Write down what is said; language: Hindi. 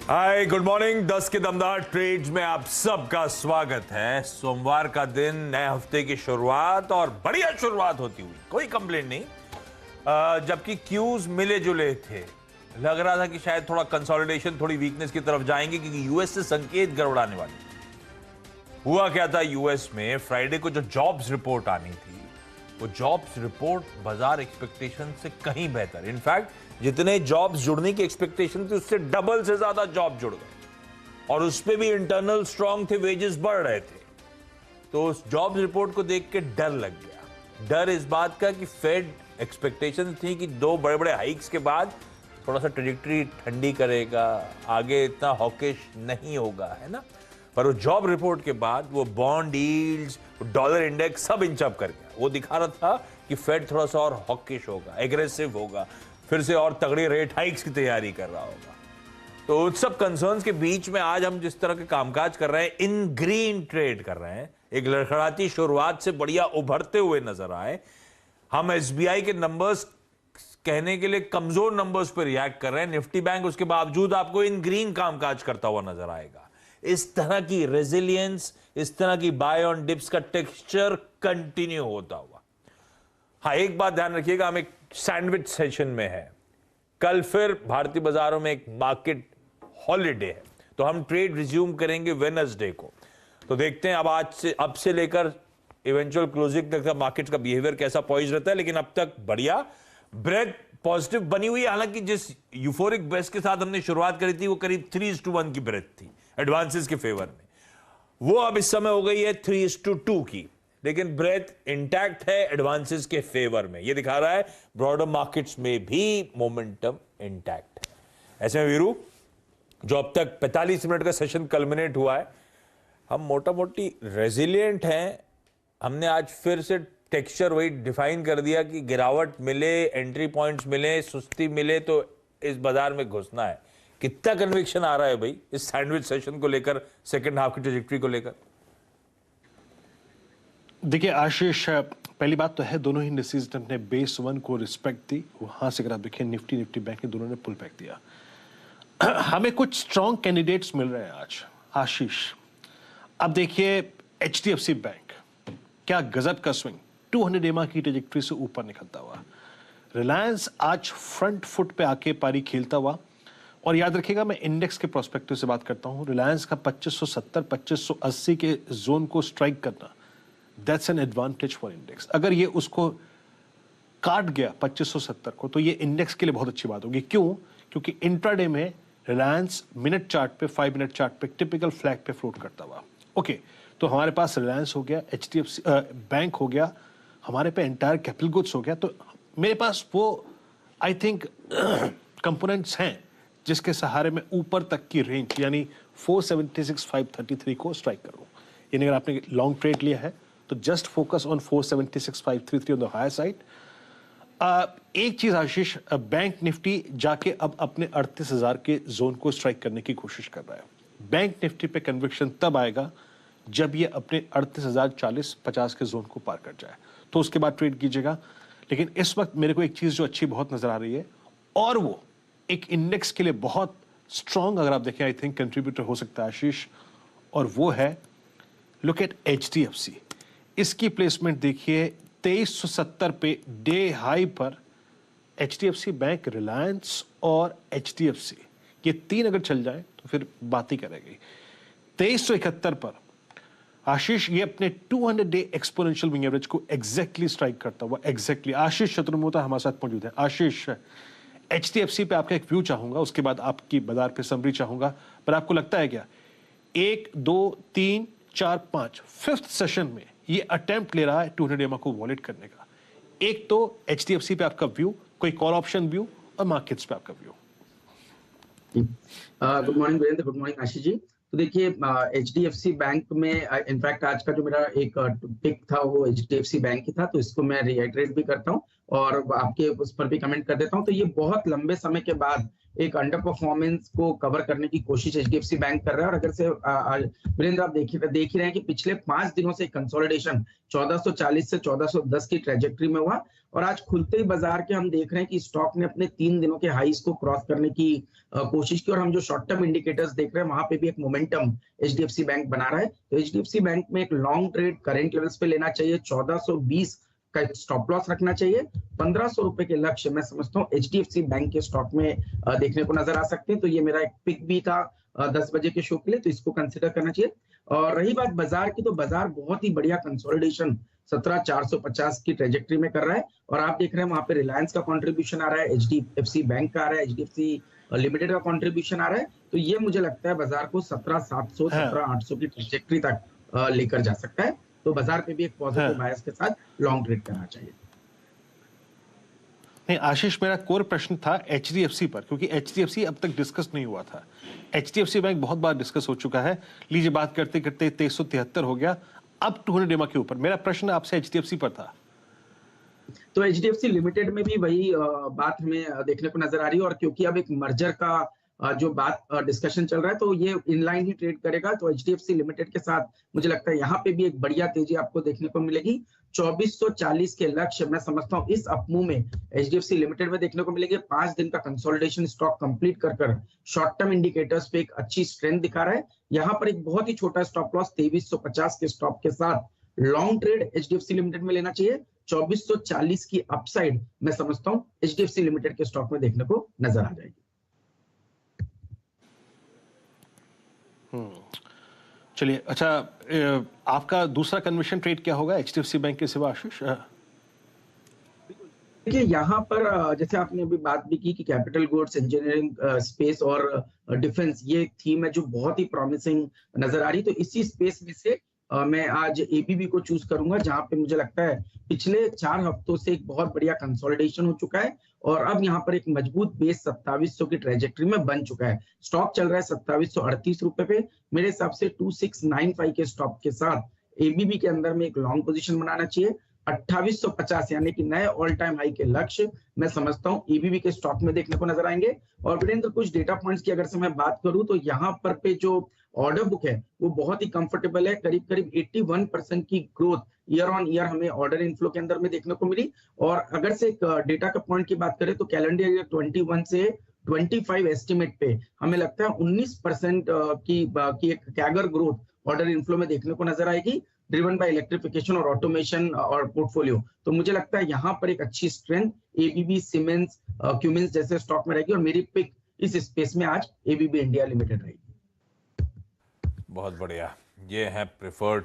Hi good morning. 10 के दमदार ट्रेड्स में आप सबका स्वागत है। सोमवार का दिन, नए हफ्ते की शुरुआत और बढ़िया शुरुआत होती हुई, कोई कंप्लेंट नहीं। जबकि क्यूज मिले जुले थे, लग रहा था कि शायद थोड़ा कंसोलिडेशन, थोड़ी वीकनेस की तरफ जाएंगे क्योंकि यूएस से संकेत गड़बड़ाने वाले। हुआ क्या था यूएस में, फ्राइडे को जो जॉब्स रिपोर्ट आनी थी, वो जॉब्स रिपोर्ट बाजार एक्सपेक्टेशन से कहीं बेहतर, इनफैक्ट जितने जॉब्स जुड़ने की एक्सपेक्टेशन थी उससे डबल से ज्यादा जॉब जुड़ गए और उसपे भी इंटरनल स्ट्रांग थे, वेजेस बढ़ रहे थे। तो उस जॉब्स रिपोर्ट को देख के डर लग गया। डर इस बात का कि फेड एक्सपेक्टेशन थी कि 2 बड़े बड़े हाइक्स के बाद थोड़ा सा ट्रेजेक्टरी ठंडी करेगा, आगे इतना हॉकिश नहीं होगा, है ना। पर वो जॉब रिपोर्ट के बाद वो बॉन्ड यील्ड्स, डॉलर इंडेक्स सब इंच अप कर गया। वो दिखा रहा था कि फेड थोड़ा सा और हॉकिश होगा, एग्रेसिव होगा, फिर से और तगड़ी रेट हाइक्स की तैयारी कर रहा होगा। तो उन सब कंसर्न्स के बीच में आज हम जिस तरह के कामकाज कर रहे हैं, इन ग्रीन ट्रेड कर रहे हैं, एक लड़खड़ाती शुरुआत से बढ़िया उभरते हुए नजर आए। हम एसबीआई के नंबर्स कहने के लिए कमजोर नंबर्स पर रिएक्ट कर रहे हैं। निफ्टी बैंक उसके बावजूद आपको इन ग्रीन कामकाज करता हुआ नजर आएगा। इस तरह की रेजिलियंस, इस तरह की बाय ऑन डिप्स का टेक्सचर कंटिन्यू होता हुआ। हाँ, एक बात ध्यान रखिएगा, हम एक सैंडविच सेशन में है। कल फिर भारतीय बाजारों में एक मार्केट हॉलिडे है, तो हम ट्रेड रिज्यूम करेंगे वेडनेसडे को। तो देखते हैं अब से लेकर इवेंचुअल क्लोजिंग तक का मार्केट का बिहेवियर कैसा पॉइज रहता है। लेकिन अब तक बढ़िया ब्रेथ पॉजिटिव बनी हुई है। हालांकि जिस यूफोरिक ब्रेथ के साथ हमने शुरुआत करी थी, वो करीब 3:1 की ब्रेथ थी एडवांसेस के फेवर में। वो अब इस समय हो गई है 3:2 की, लेकिन ब्रेथ इंटैक्ट है एडवांसेस के फेवर में। ये दिखा रहा है ब्रॉडर मार्केट्स में भी मोमेंटम इंटैक्ट है। ऐसे में वीरू, जो अब तक 45 मिनट का सेशन कल्मिनेट हुआ है, हम मोटा मोटी रेजिलियंट हैं। हमने आज फिर से टेक्सचर वही डिफाइन कर दिया कि गिरावट मिले, एंट्री पॉइंट्स मिले, सुस्ती मिले तो इस बाजार में घुसना है। कितना कन्विक्शन आ रहा है भाई इस सैंडविच सेशन को लेकर, सेकंड हाफ की ट्रैजेक्टरी को लेकर? देखिए आशीष, पहली बात तो है दोनों ही इंडिसेस ने अपने बेस 1 को रिस्पेक्ट दी। वहां से अगर आप देखें निफ्टी बैंक ने दोनों ने पुल बैक दिया। हमें कुछ स्ट्रॉन्ग कैंडिडेट्स मिल रहे हैं आज आशीष। अब देखिए एचडीएफसी बैंक, क्या गजब का स्विंग, 200 EMA की ट्रैजेक्टरी से ऊपर निकलता हुआ। रिलायंस आज फ्रंट फुट पे आके पारी खेलता हुआ। और याद रखिएगा, मैं इंडेक्स के प्रोस्पेक्टिव से बात करता हूं। रिलायंस का 2570 2580 के जोन को स्ट्राइक करना, that's an advantage for index. अगर ये उसको काट गया 2570 को, तो ये इंडेक्स के लिए बहुत अच्छी बात होगी। क्यों? क्योंकि इंट्राडे में रिलायंस मिनट चार्ट पे, 5 मिनट चार्ट पे टिपिकल फ्लैग पे फ्लोट करता हुआ। ओके, तो हमारे पास रिलायंस हो गया, एचडीएफसी बैंक हो गया, हमारे पे एंटायर कैपिटल गुड्स हो गया। तो मेरे पास वो आई थिंक कंपोनेंट्स हैं जिसके सहारे में ऊपर तक की रेंज यानी 476 533 को स्ट्राइक करूं। यानी अगर आपने लॉन्ग ट्रेड लिया है तो just focus on 476 533 on the higher side. एक चीज आशीष, बैंक निफ्टी जाके अब अपने 38,000 के जोन को स्ट्राइक करने की कोशिश कर रहा है। बैंक निफ्टी पे कन्विक्शन तब आएगा जब ये अपने 38,040-50 के जोन को पार कर जाए, तो उसके बाद ट्रेड कीजिएगा। लेकिन इस वक्त मेरे को एक चीज जो अच्छी बहुत नजर आ रही है, और वो एक इंडेक्स के लिए बहुत स्ट्रांग, अगर आप देखें आई थिंक कंट्रीब्यूटर हो सकता है आशीष, और वो है लुक एट एचडीएफसी। इसकी प्लेसमेंट देखिए 2370 पे डे हाई पर एचडीएफसी बैंक, रिलायंस और एचडीएफसी, ये 3 अगर चल जाए तो फिर बात ही करेगी। 2371 पर आशीष ये अपने 200 डे एक्सपोनेंशियल विंग एवरेज को एग्जैक्टली स्ट्राइक करता हुआ। एग्जैक्टली आशीष शत्रुमोता हमारे साथ मौजूद है। आशीष, एचडीएफसी पे आपका एक व्यू चाहूंगा, उसके बाद आपकी बाजार पे समरी चाहूंगा। पर आपको लगता है क्या 1 2 3 4 5 5th सेशन में ये अटेम्प्ट ले रहा है 200 EMA को वॉलेट करने का? एक तो एचडीएफसी पे आपका व्यू, कोई कॉल ऑप्शन व्यू, और मार्केट्स पे आपका view. Good morning Virendra, good morning Ashish ji. तो देखिए एचडीएफसी बैंक में इनफैक्ट आज का जो मेरा एक पिक था वो एचडीएफसी बैंक ही था, तो इसको मैं रिएटरेट भी करता हूँ और आपके उस पर भी कमेंट कर देता हूँ। तो ये बहुत लंबे समय के बाद एक अंडर परफॉर्मेंस को कवर करने की कोशिश एचडीएफसी बैंक कर रहा है। और अगर से वीरेंद्र आप देख ही रहे हैं कि पिछले 5 दिनों से कंसोलिडेशन 1440 से 1410 की ट्रेजेक्टरी में हुआ, और आज खुलते ही बाजार के हम देख रहे हैं कि स्टॉक ने अपने 3 दिनों के हाईज को क्रॉस करने की कोशिश की, और हम जो शॉर्ट टर्म इंडिकेटर्स देख रहे हैं वहां पे भी एक मोमेंटम एचडीएफसी बैंक बना रहा है। तो एचडीएफसी बैंक में एक लॉन्ग ट्रेड करंट लेवल्स पे लेना चाहिए, 1420 का स्टॉप लॉस रखना चाहिए। 1500 रुपए के लक्ष्य मैं समझता हूँ एचडीएफसी बैंक के स्टॉक में देखने को नजर आ सकते हैं। तो ये मेरा एक पिक भी था 10 बजे के शो के लिए, तो इसको कंसिडर करना चाहिए। और रही बात बाजार की, तो बाजार बहुत ही बढ़िया कंसोलिडेशन 17,450 की ट्रेजेक्टरी में कर रहा है, और आप देख रहे हैं वहां पे रिलायंस का कंट्रीब्यूशन आ रहा है, एचडीएफसी बैंक का आ रहा है, एचडीएफसी लिमिटेड का कंट्रीब्यूशन आ रहा है। तो ये मुझे लगता है बाजार को 17,700 17,800 की ट्रेजेक्टरी तक लेकर जा सकता है। तो बाजार पे भी एक पॉजिटिव बायस के साथ लॉन्ग ट्रेड करना चाहिए। नहीं आशीष, मेरा कोर प्रश्न था एचडीएफसी पर, क्योंकि एचडीएफसी अब तक डिस्कस नहीं हुआ था। एचडीएफसी बैंक बहुत बार डिस्कस हो चुका है, लीजिए बात करते करते 2373 हो गया, अब 200 EMA के ऊपर। मेरा प्रश्न आपसे एचडीएफसी पर था। तो एचडीएफसी लिमिटेड में भी वही बात हमें देखने को नजर आ रही है, और क्योंकि अब एक मर्जर का जो बात डिस्कशन चल रहा है, तो ये इनलाइन ही ट्रेड करेगा। तो एचडीएफसी लिमिटेड के साथ मुझे लगता है यहाँ पे भी एक बढ़िया तेजी आपको देखने को मिलेगी। 2440 के लक्ष्य मैं समझता हूँ इस अपमूव में एचडीएफसी लिमिटेड में देखने को मिलेंगे। 5 दिन का कंसोलिडेशन स्टॉक कंप्लीट कर शॉर्ट टर्म इंडिकेटर्स पे एक अच्छी स्ट्रेंथ दिखा रहा है। यहाँ पर एक बहुत ही छोटा स्टॉप लॉस 2350 के स्टॉप के साथ लॉन्ग ट्रेड एचडीएफसी लिमिटेड में लेना चाहिए। 2440 की अपसाइड मैं समझता हूँ एचडीएफसी लिमिटेड के स्टॉक में देखने को नजर आ जाएगी। चलिए, अच्छा आपका दूसरा कन्वर्शन ट्रेड क्या होगा एचडीएफसी बैंक के सिवा आशीष? देखिए यहाँ पर जैसे आपने अभी बात भी की कि कैपिटल गुड्स, इंजीनियरिंग स्पेस और डिफेंस ये थीम है जो बहुत ही प्रॉमिसिंग नजर आ रही। तो इसी स्पेस में से मैं आज एबीबी को चूज करूंगा, जहां पे मुझे लगता है पिछले 4 हफ्तों से एक बहुत बढ़िया कंसोलिडेशन हो चुका है, और अब यहाँ पर एक मजबूत बेस 2700 की ट्रेजेक्टरी में बन चुका है। स्टॉक चल रहा है 2738 रुपए पे। मेरे हिसाब से 2695 के स्टॉप के साथ एबीबी के अंदर में एक लॉन्ग पोजीशन बनाना चाहिए। 2850 यानी कि नए ऑल टाइम हाई के लक्ष्य मैं समझता हूं एबीबी के स्टॉक में देखने को नजर आएंगे। और वीरेंद्र कुछ डेटा पॉइंट्स की अगर से मैं बात करूं, तो यहाँ पर पे जो ऑर्डर बुक है वो बहुत ही कंफर्टेबल है। करीब करीब 81% की ग्रोथ ईयर ऑन ईयर हमें ऑर्डर इनफ्लो के अंदर में देखने को मिली। और अगर से एक डेटा का पॉइंट की बात करें, तो कैलेंडर ईयर 21 से 25 एस्टिमेट पे हमें लगता है 19% की एक कैगर ग्रोथ ऑर्डर इनफ्लो में देखने को नजर आएगी, ड्रिवन बाय इलेक्ट्रिफिकेशन और ऑटोमेशन और पोर्टफोलियो। तो मुझे लगता है यहाँ पर एक अच्छी स्ट्रेंथ एबीबी, सीमेंस, क्यूमिंस जैसे स्टॉक में रहेगी, और मेरी पिक इस स्पेस में आज एबीबी इंडिया लिमिटेड रहेगी। बहुत बढ़िया, ये है प्रेफर्ड